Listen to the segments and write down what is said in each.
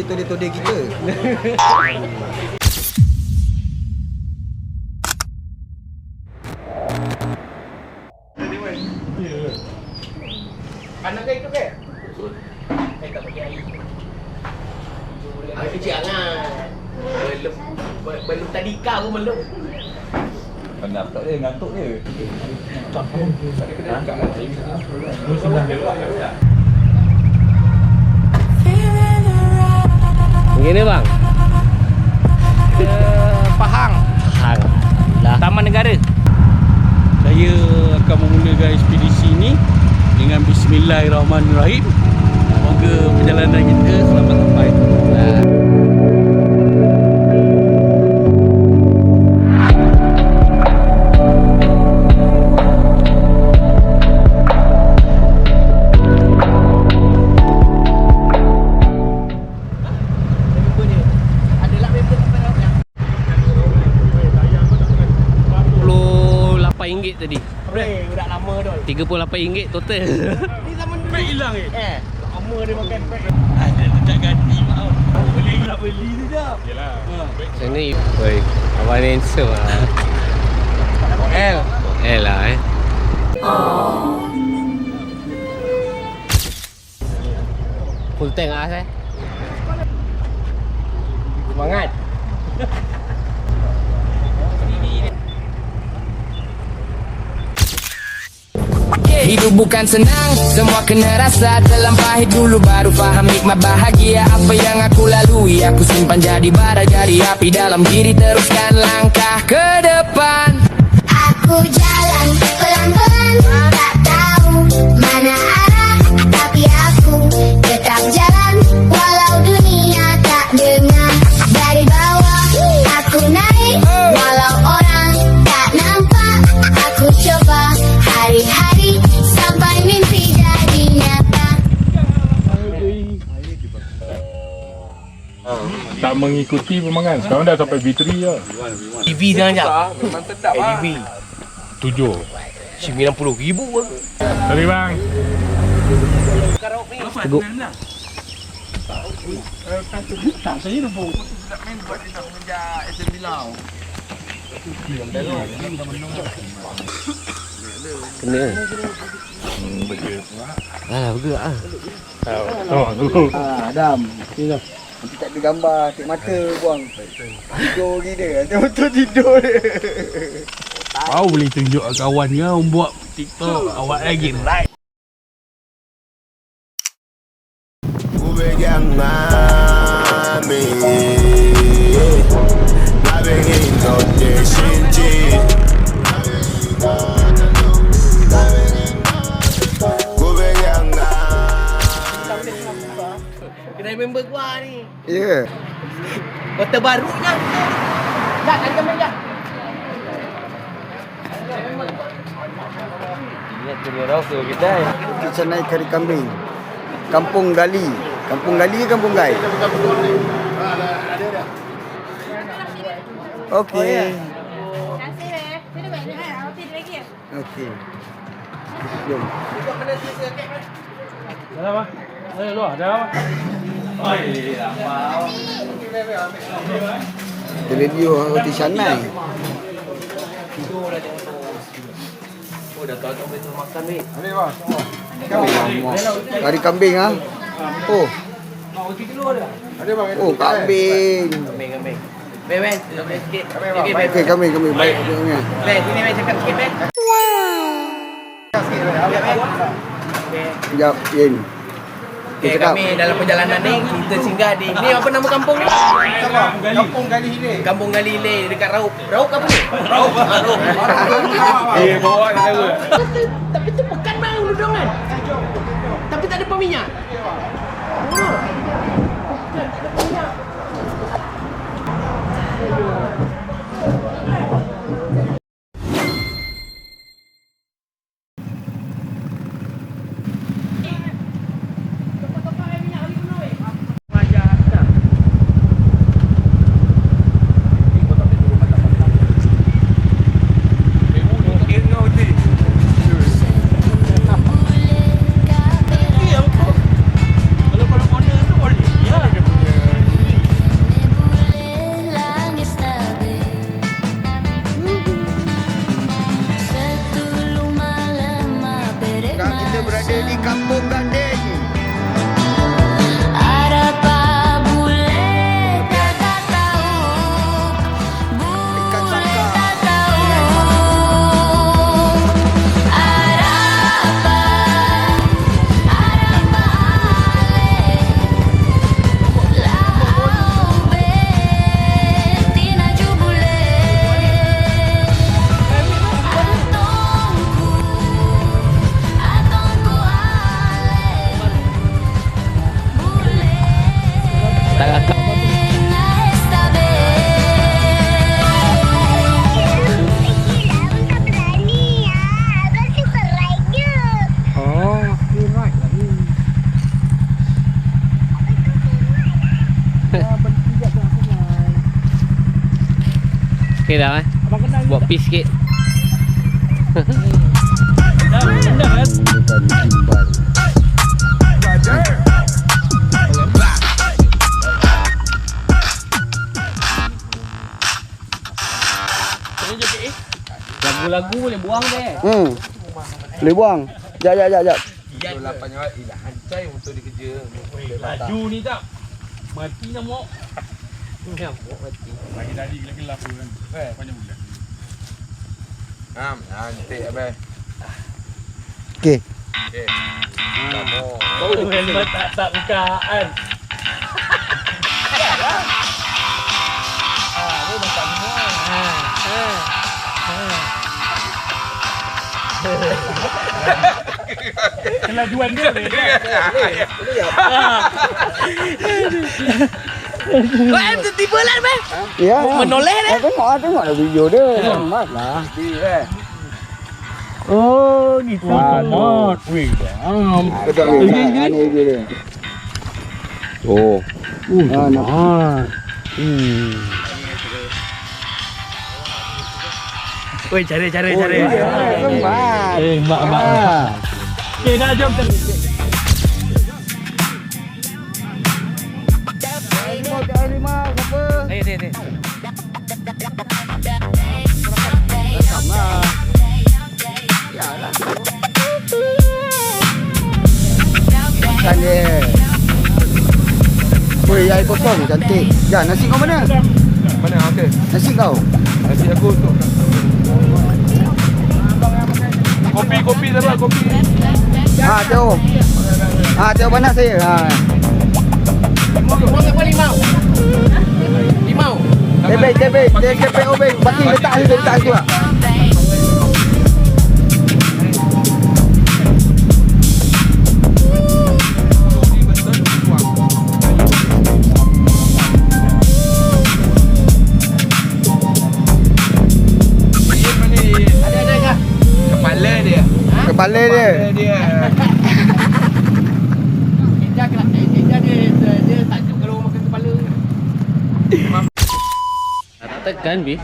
dia todeh-todeh kita. Panas ke itu ke? Saya tak pakai air. Air kecil hangat. Belum tadi kau pun belum. Penat tak dia, ngantuk dia. Tak ada kena dekat lah. Begini bang. Pahang. Hang. Lah. Taman Negara. Saya akan memulakan ekspedisi ini dengan bismillahirrahmanirrahim. Semoga perjalanan kita selamat sampai. RM48 tadi. Budak lama tu. RM38 total. Ni zaman dulu. Pek hilang Lama dia makan pek. Ada tak ganti maaf. Beli nak beli tu dah. Yalah. Macam ni. Oi, abang ni handsome lah. L lah Full tank lah Semangat. Hidup bukan senang, semua kena rasa. Terlampahi dulu baru faham nikmat bahagia. Apa yang aku lalui, aku simpan jadi bara, jadi api dalam diri. Teruskan langkah ke depan. Aku jalan pelan-pelan, tak tahu mana arah, tapi aku tetap jalan. Walau dunia tak dengar, dari bawah aku naik. Walau orang tak nampak, aku coba hari-hari sampai mimpi jadi nyata. Tak mengikuti pemangan. Sekarang dah sampai B3 lah. TV jangan jap. Memang sedap lah. TV 7. 90,000 pun. Sorry bang. Teguk. Tak, saya dah bawa. Kena. Alah bergerak lah. Adam. Nanti tak ada gambar, tik mata buang. Tidur gila. Betul tidur dia. Kau boleh tunjuk kawan kau buat TikTok. Awak lagi like. Ku pegang mami, nabihin kau de shinji. Ku pegang Kedai member gua ni. Ya. Kota barunya. Dah, ancam meja. Ingat punya rasa kita. Kita naik kari kambing. Kampung Gali. Kampung Gali ke Kampung Gai? Okey. Okey. Jom. Dah apa? Dah luar, dah apa? Kita radio roti canai. Oh, dah tahu betul makan ni. Kari kambing ah. Oh. Oh, kambing. Kambing. Ben, sikit. Okey, kambing baik kambing. Ben, sini Ben cakap sikit Ben. Sekejap, Yen. Okay, kami dalam perjalanan ni kita singgah di ni apa nama kampung ni? Kampung Gali Hile. Kampung Gali Hile dekat Raub. Raub apa ni? Raub. Bawa dia tahu. Tapi tu pekan bang udang kan? Tapi tak ada peminyak. Okey dah Buat piece sikit. Dah kan? Bukan gimbal. Lagu-lagu boleh buang deh. Boleh buang. Jap. Itu 8 nyawa. Dah hancai untuk dia kerja. Laju ni tak. Mati nyamuk. Nyamuk mati. Lagi tadi gelap-gelap tu kan. Panjang bulan. Cantik abang. Okey. Okey. Kamu. Kau helmet tak bukaan. Ni macam semua. Kelajuan dia ni. Kau M tiba lah bang. Ya. Menoleh dah. Tengoklah video dia. Selamatlah. Oh, ni selamat. Weh, bang. Betul ni dia. Oh. Nampak. Woi, cari. Selamat. Mak. Okey, dah jom kita. Ni. Makan dia. Woi, air potong cantik. Ya, nasi kau mana? Mana? Okey. Nasi kau. Nasi aku tu. Kopi dapat kopi. Teo panas saya. Buang apa limau? Limau. Tebek obeng. Bagi letak tu lah. Kepala dia. Dia takut kalau makan kepala. Tak tekan bi.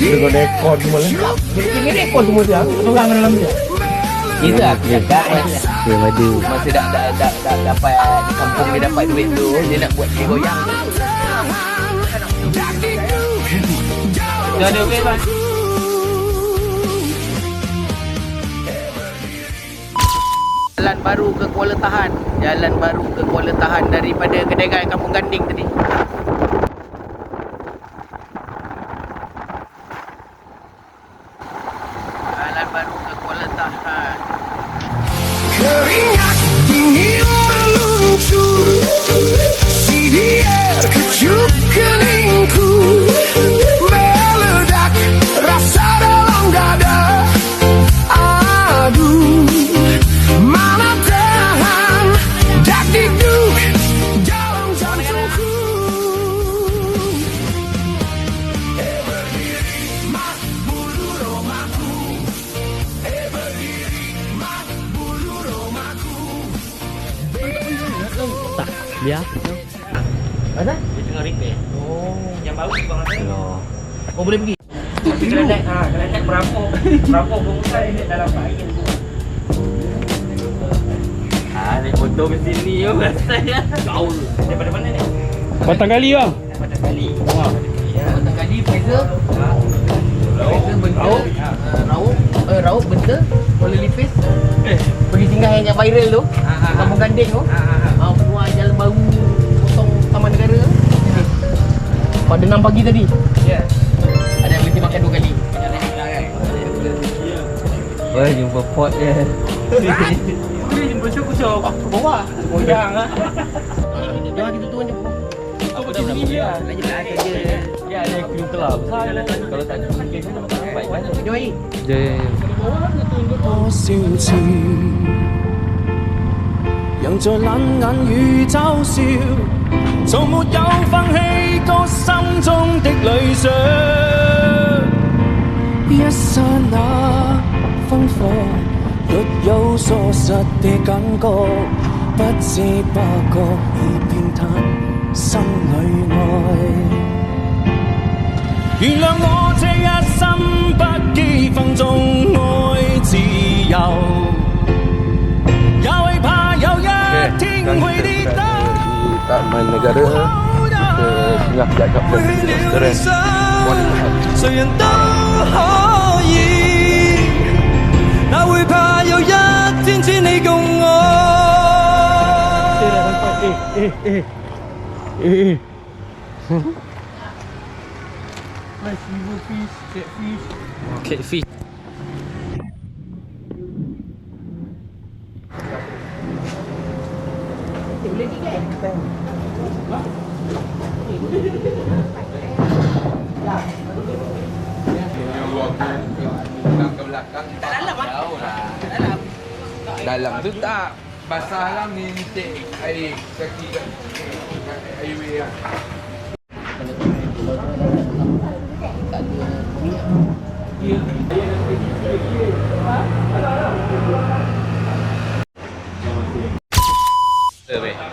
Dia kau rekod semua lengkap. Ini rekod semua dia. Orang dalam dia. Itu aku cakap. Okey, madu. Masa dah dapat di kampung dia dapat duit tu, dia nak buat dia goyang. Dah ada okey bang. Jalan baru ke Kuala Tahan. Jalan baru ke Kuala Tahan daripada kedai Kampung Ganding tadi. Jalan baru ke Kuala Tahan. Keringat dingin meluncur di air kecup keningku meledak rasa dalam dada. Aduh, mana tahan dak dikduk dalam jantungku. Berdiri mak bulu romaku. Berdiri mak bulu romaku. Biar. Mana? Dia tengah repair. Oh, yang baru bang ada. Oh. Oh boleh pergi. Kerendak merampok pengusaha ini dalam air tu. Ni foto mesti ni yo rasanya. Jauh. Daripada mana ni? Batang kali bang. Batang Kali. Ya, Batang Kali Fraser. Fraser Benta. Raub Benta. Kuala Lipis. Pergi singgah yang viral tu. Kampung Ganding tu. Keluar jalan baru potong Taman Negara. Pada 6 pagi tadi. Ya. Ada yang berhenti makan 2 kali. Oh, jumpa pot dia. Boleh jumpa syok-syok. Aku bawah. Goyang ah. Jangan kita tuan je. Apa dah dia? Lagi lah kerja. Dia ada krim telah besar. Kalau tak ada mungkin kita makan baik-baik. Jom air. Dia 多少次，仍在冷眼與嘲笑，從沒有放棄過心中的理想。一剎那烽火，若有疏失的感覺，不知不覺已偏袒。心裏愛。原諒我這一生不羈放縱愛自由，也會怕有一天會跌倒。 Taman Negara kita tengah jaga restoran 誰人都可以，哪會怕有一天只你共我。Catfish. ke belakang. Dalam tu tak basah lah mintik air kaki kat highway lah.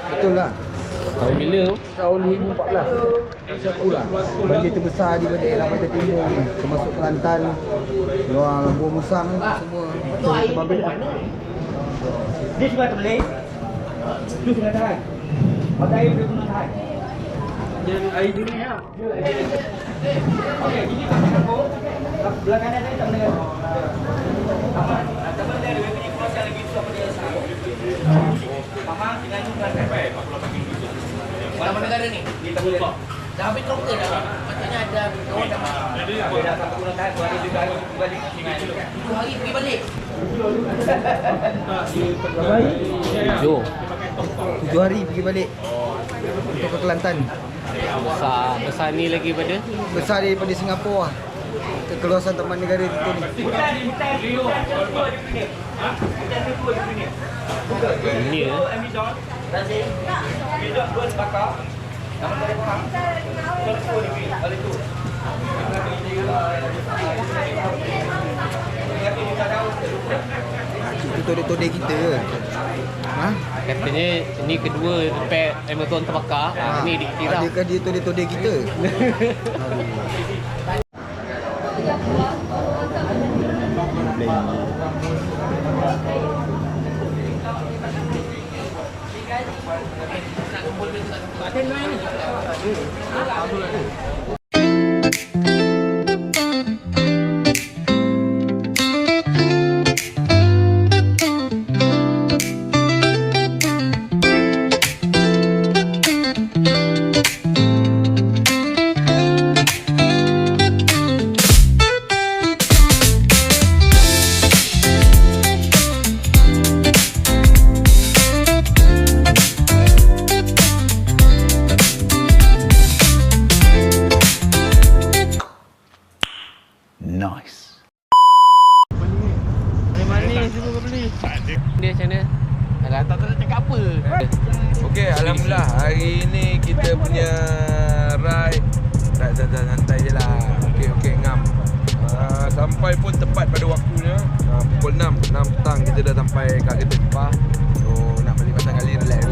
Betul lah. Tahun bila tu? Tahun 2014. Akulah. Banjir terbesar di Bedek Lambatan Timur ni. Termasuk Kelantan, luar Gua Musang semua. Betul mana? Dia sudah terbeli. Tu sudah tahan. Pakai air boleh guna tahan. Dia air dulu ni lah. Okey, gini tak kampung. Belah kanan saya tak mendengar. Apa? Teman dia ada punya keluar lagi tu apa dia sah. Mama tinggal tu kan. Orang negara ni? Dah habis troker dah. Maksudnya ada kawan dah masuk. Dah satu bulan tahan, 2 hari juga balik. 2 hari pergi balik. 7 hari pergi balik. Untuk ke Kelantan. Besar ni lagi pada? Besar daripada Singapura. Keluasan Taman Negara itu ni. Ini ya. Itu todek kita. Ha? Katanya ni kedua tempat Amazon terbakar. Ni dikira. Adakah dia todek kita? Nice. Manis tu kau beli. Dia macam mana? Alah, tak cakap apa. Okey, alhamdulillah hari ni kita punya ride santai je lah. Okey, ngam. Sampai pun tepat pada waktunya. Pukul 6 petang kita dah sampai kat Getah Sepah. So nak balik pasang kali relax